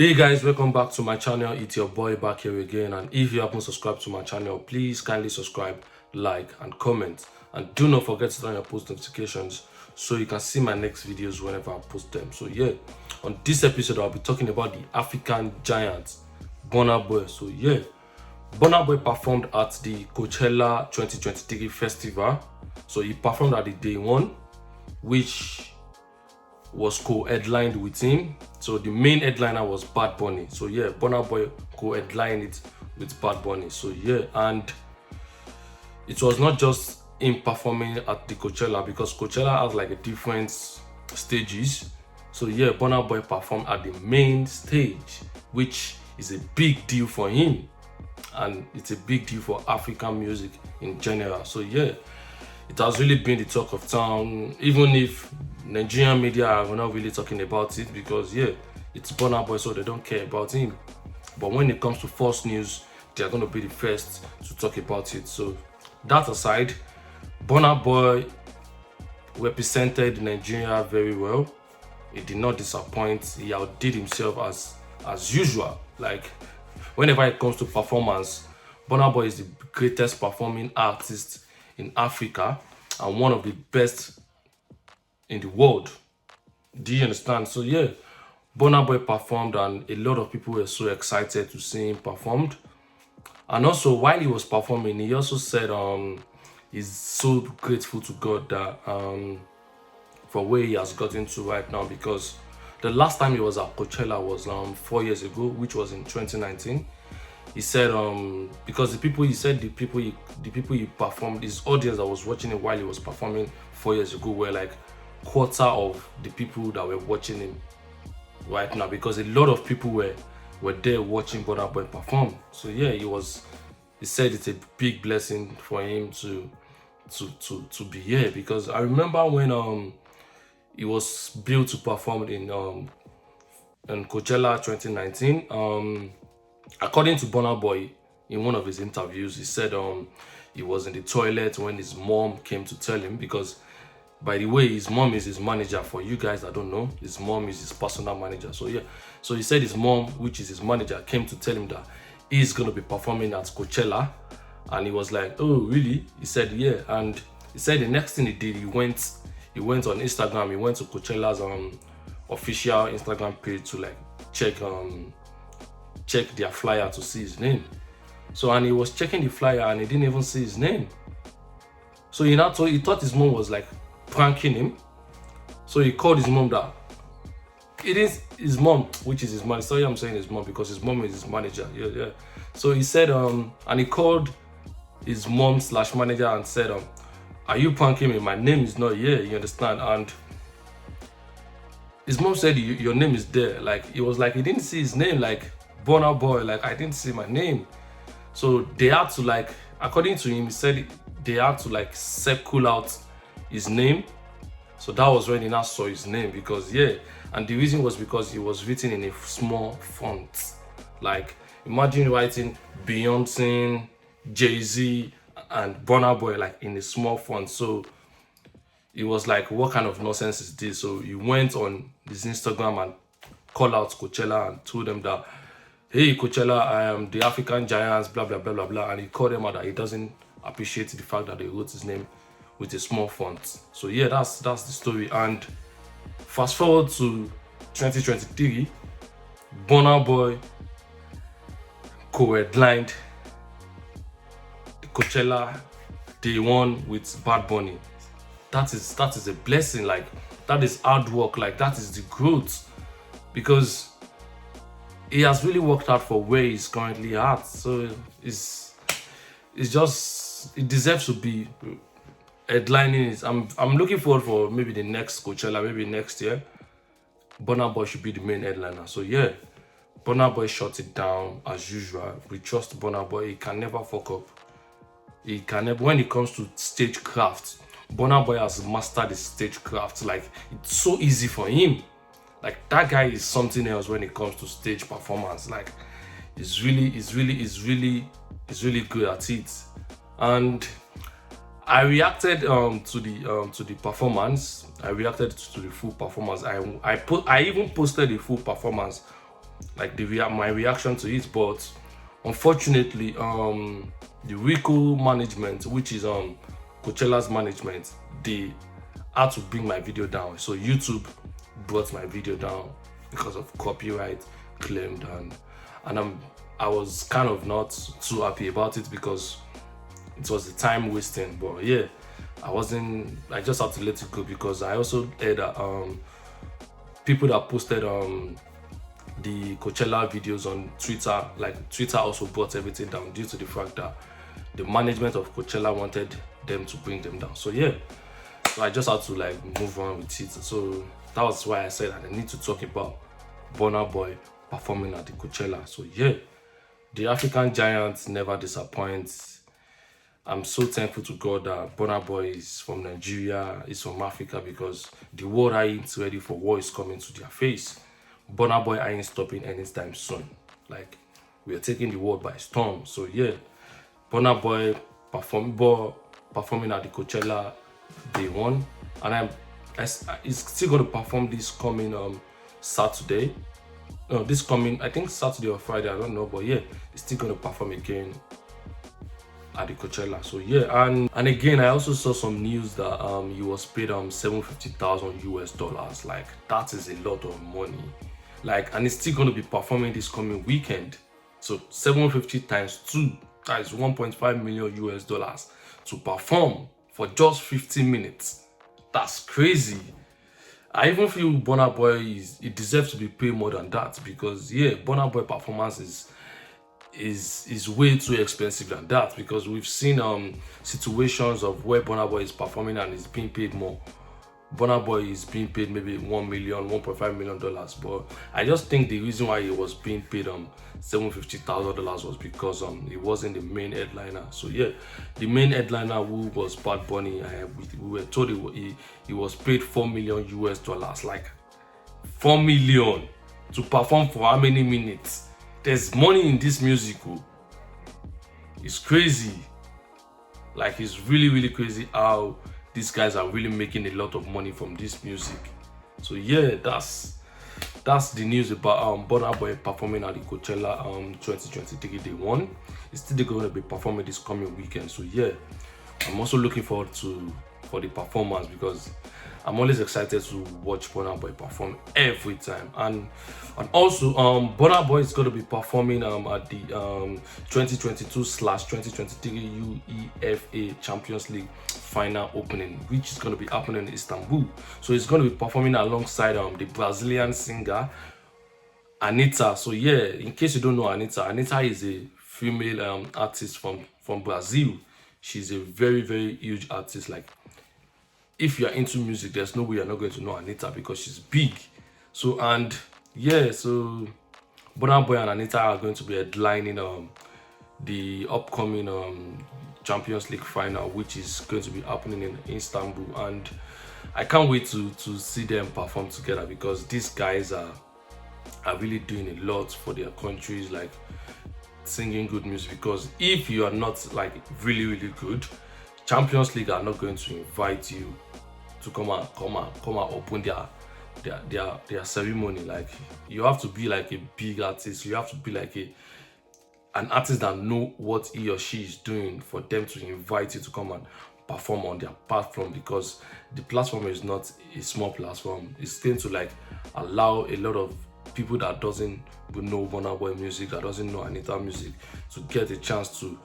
Hey guys, welcome back to my channel. It's your boy back here again, and if you haven't subscribed to my channel, please kindly subscribe, like and comment, and do not forget to turn on your post notifications so you can see my next videos whenever I post them. So yeah, on this episode I'll be talking about the African giant Burna Boy. So yeah, Burna Boy performed at the Coachella 2023 festival. So he performed at the day1, which was co-headlined with him. So the main headliner was Bad Bunny. So yeah, Burna Boy co-headlined it with Bad Bunny. So yeah, and it was not just him performing at the Coachella, because Coachella has like a different stages. So yeah, Burna Boy performed at the main stage, which is a big deal for him, and it's a big deal for African music in general. So yeah, it has really been the talk of town, even if Nigerian media are not really talking about it, because yeah, it's Burna Boy, so they don't care about him. But when it comes to false news, they are going to be the first to talk about it. So that aside, Burna Boy represented Nigeria very well. He did not disappoint. He outdid himself as usual. Like whenever it comes to performance, Burna Boy is the greatest performing artist in Africa and one of the best in the world. Do you understand? So yeah, Burna Boy performed, and a lot of people were so excited to see him performed. And also while he was performing, he also said he's so grateful to God that for where he has gotten to right now, because the last time he was at Coachella was 4 years ago, which was in 2019. He said because the people he performed, his audience that was watching him while he was performing 4 years ago were like quarter of the people that were watching him right now, because a lot of people were there watching Burna Boy perform. So yeah, he said it's a big blessing for him to be here, because I remember when he was billed to perform in Coachella 2019. According to Burna Boy, in one of his interviews, he said he was in the toilet when his mom came to tell him, because by the way, his mom is his manager. For you guys that don't know, his mom is his personal manager. So yeah, so he said his mom, which is his manager, came to tell him that he's going to be performing at Coachella, and he was like, oh really? He said yeah. And he said the next thing he did, he went on Instagram. He went to Coachella's official Instagram page to like check their flyer to see his name. So, and he was checking the flyer and he didn't even see his name. So he thought his mom was like pranking him. So he called his mom that it is his mom, which is his manager. Sorry, I'm saying his mom because his mom is his manager. Yeah. So he said and he called his mom / manager and said are you pranking me? My name is not here, you understand? And his mom said your name is there. Like it was like he didn't see his name, like Burna Boy, like I didn't see my name. So they had to, like, according to him, he said they had to like circle out his name. So that was when he now saw his name, because yeah, and the reason was because he was written in a small font. Like imagine writing Beyonce, Jay-Z and Burna Boy like in a small font. So it was like, what kind of nonsense is this? So he went on his Instagram and called out Coachella and told them that, hey Coachella, I am the African giants, blah blah blah blah blah. And he called them out that he doesn't appreciate the fact that they wrote his name with a small font. So yeah, that's the story. And fast forward to 2023, Burna Boy co-headlined the Coachella day1 with Bad Bunny. That is a blessing. Like that is hard work. Like that is the growth, because he has really worked hard for where he's currently at. So it deserves to be headlining it. I'm looking forward for maybe the next Coachella, maybe next year. Burna Boy should be the main headliner. So yeah, Burna Boy shut it down as usual. We trust Burna Boy. He can never fuck up. He can never. When it comes to stagecraft, Burna Boy has mastered the stagecraft. Like it's so easy for him. Like that guy is something else when it comes to stage performance. Like he's really good at it. And I reacted to the performance. I reacted to the full performance. I even posted the full performance like my reaction to it. But unfortunately, the Rico management, which is Coachella's management, they had to bring my video down. So YouTube brought my video down because of copyright claimed, and I was kind of not too happy about it because it was the time wasting. But yeah, I just had to let it go because I also heard that people that posted the Coachella videos on Twitter, like Twitter also brought everything down due to the fact that the management of Coachella wanted them to bring them down. So yeah, so I just had to like move on with it. So that was why I said that I need to talk about Burna Boy performing at the Coachella. So yeah, the African giants never disappoints. I'm so thankful to God that Burna Boy is from Nigeria, is from Africa, because the world ain't ready for what is coming to their face. Burna Boy ain't stopping anytime soon. Like, we are taking the world by storm. So yeah, Burna Boy performing at the Coachella Day1, and he's still going to perform this coming Saturday. No, this coming, I think Saturday or Friday, I don't know, but yeah, he's still going to perform again at the Coachella. So yeah, and again, I also saw some news that he was paid $750,000. Like, that is a lot of money. Like, and he's still going to be performing this coming weekend. So 750 times 2, that is $1.5 million to perform for just 15 minutes. That's crazy. I even feel Burna Boy he deserves to be paid more than that, because yeah, Burna Boy performance is way too expensive than that, because we've seen situations of where Burna Boy is performing and is being paid more. Burna Boy is being paid maybe $1 million, $1.5 million, but I just think the reason why he was being paid $750,000 was because he wasn't the main headliner. So yeah, the main headliner, who was Bad Bunny, we were told he was paid $4 million. Like, $4 million to perform for how many minutes? There's money in this musical. It's crazy. Like, it's really crazy how these guys are really making a lot of money from this music. So yeah, that's the news about Burna Boy performing at the Coachella 2023 Day1. He's still going to be performing this coming weekend. So yeah, I'm also looking forward for the performance, because I'm always excited to watch Burna Boy perform every time. And also Burna Boy is going to be performing at the 2022/2023 UEFA Champions League Final opening, which is going to be happening in Istanbul. So he's going to be performing alongside the Brazilian singer Anita. So yeah, in case you don't know Anita is a female artist from Brazil. She's a very huge artist. Like, if you're into music, there's no way you're not going to know Anita, because she's big. So, and yeah, so Burna Boy and Anita are going to be headlining the upcoming Champions League Final, which is going to be happening in Istanbul. And I can't wait to see them perform together, because these guys are really doing a lot for their countries, like singing good music. Because if you are not like really good, Champions League are not going to invite you to come and open their ceremony. Like, you have to be like a big artist. You have to be like an artist that know what he or she is doing for them to invite you to come and perform on their platform, because the platform is not a small platform. It's going to like allow a lot of people that doesn't know Burna Boy music, that doesn't know Anita music, to get a chance to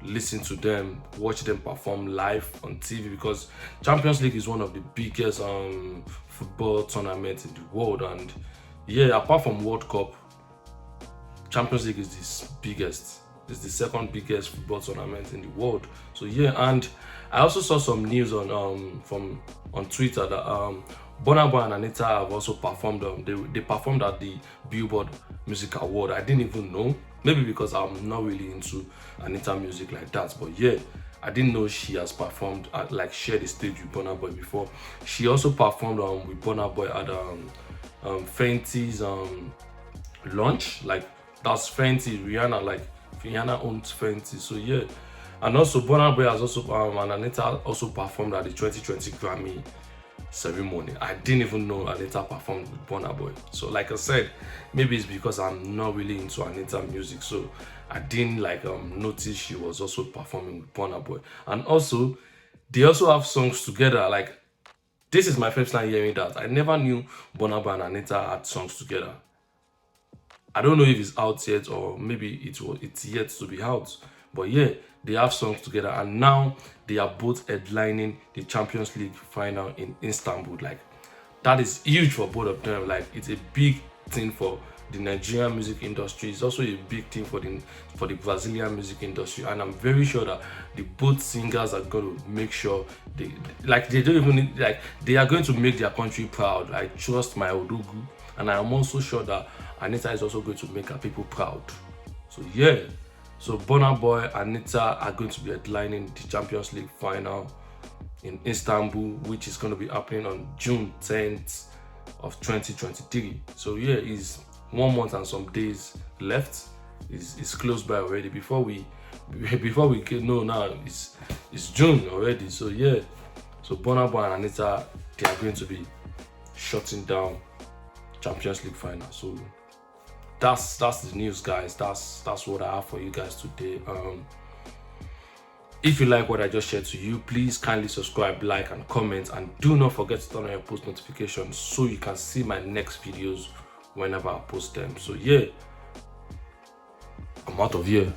listen to them, watch them perform live on TV, because Champions League is one of the biggest football tournaments in the world. And yeah, apart from World Cup, Champions League is the biggest. It's the second biggest football tournament in the world. So yeah, and I also saw some news on Twitter that Burna Boy and Anita have also performed. They performed at the Billboard Music Award. I didn't even know. Maybe because I'm not really into Anita music like that. But yeah, I didn't know she has performed like shared the stage with Burna Boy before. She also performed with Burna Boy at Fenty's launch. Like, that's Fenty, Rihanna owns Fenty. So yeah, and also Burna Boy has also and Anita also performed at the 2020 Grammy ceremony. I didn't even know Anita performed with Burna Boy. So like I said, maybe it's because I'm not really into Anita music, so I didn't like notice she was also performing with Burna Boy. And also, they also have songs together. Like, this is my first time hearing that. I never knew Burna Boy and Anita had songs together. I don't know if it's out yet, or maybe it's yet to be out. But yeah, they have songs together, and now they are both headlining the Champions League final in Istanbul. Like, that is huge for both of them. Like, it's a big thing for the Nigerian music industry. It's also a big thing for the Brazilian music industry, and I'm very sure that the both singers are going to make sure they don't even need, like, they are going to make their country proud. I trust my Odugu, and I am also sure that Anita is also going to make her people proud. So yeah. So Burna Boy and Anita are going to be headlining the Champions League final in Istanbul, which is going to be happening on June 10th of 2023. So yeah, it's 1 month and some days left. It's close by already. Before we get know now, it's June already. So yeah, so Burna Boy and Anita, they are going to be shutting down Champions League final. So that's the news, guys. That's what I have for you guys today. If you like what I just shared to you, please kindly subscribe, like, and comment, and do not forget to turn on your post notifications so you can see my next videos whenever I post them. So yeah, I'm out of here.